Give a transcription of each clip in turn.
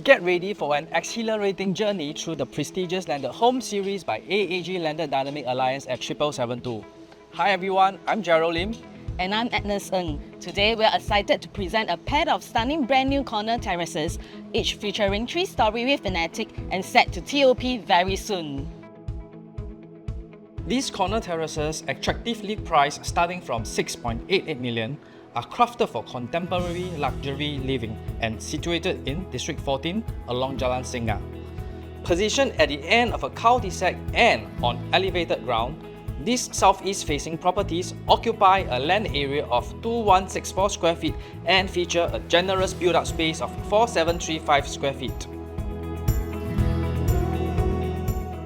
Get ready for an exhilarating journey through the prestigious landed home series by AAG Landed Dynamic Alliance at 7772. Hi everyone, I'm Gerald Lim. And I'm Agnes Ng. Today we're excited to present a pair of stunning brand new corner terraces, each featuring 3-story with an attic and set to TOP very soon. These corner terraces, attractively priced starting from 6.88 million, are crafted for contemporary luxury living and situated in District 14 along Jalan Singa. Positioned at the end of a cul-de-sac and on elevated ground, these southeast-facing properties occupy a land area of 2164 square feet and feature a generous built-up space of 4735 square feet.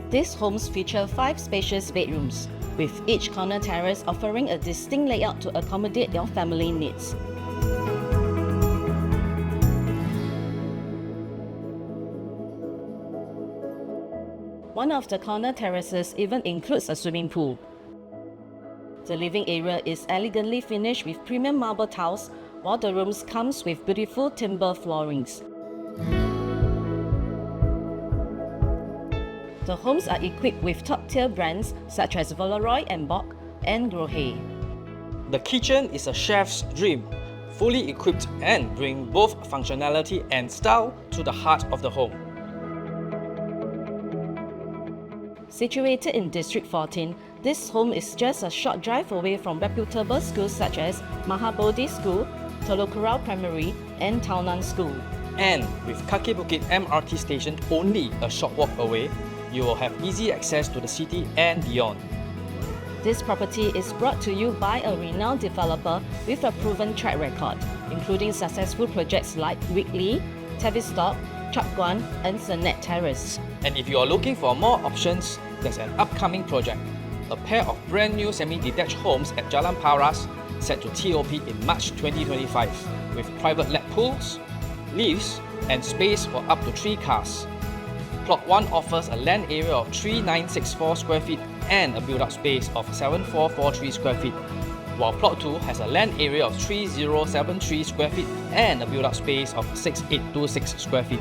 These homes feature 5 spacious bedrooms, with each corner terrace offering a distinct layout to accommodate your family needs. One of the corner terraces even includes a swimming pool. The living area is elegantly finished with premium marble tiles, while the rooms comes with beautiful timber floorings. The homes are equipped with top-tier brands such as Volaroy and Bock and Grohe. The kitchen is a chef's dream, fully equipped and bring both functionality and style to the heart of the home. Situated in District 14, this home is just a short drive away from reputable schools such as Mahabodhi School, Telok Kurau Primary and Tao Nan School. And with Kaki Bukit MRT station only a short walk away, you will have easy access to the city and beyond. This property is brought to you by a renowned developer with a proven track record, including successful projects like Whitley, Tavistock, Chap Guan and Senett Terrace. And if you are looking for more options, there's an upcoming project, a pair of brand new semi-detached homes at Jalan Paras set to TOP in March 2025 with private let pools, lifts and space for up to 3 cars. Plot 1 offers a land area of 3964 square feet and a built-up space of 7443 square feet, while Plot 2 has a land area of 3073 square feet and a built-up space of 6826 square feet.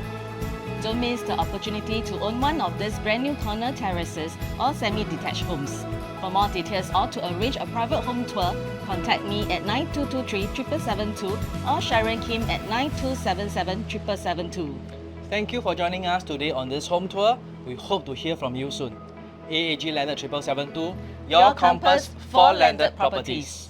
Don't miss the opportunity to own one of these brand new corner terraces or semi-detached homes. For more details or to arrange a private home tour, contact me at 9223 7772 or Sharon Kim at 9277 7772. Thank you for joining us today on this home tour. We hope to hear from you soon. AAG Landed 7772, your compass for landed properties.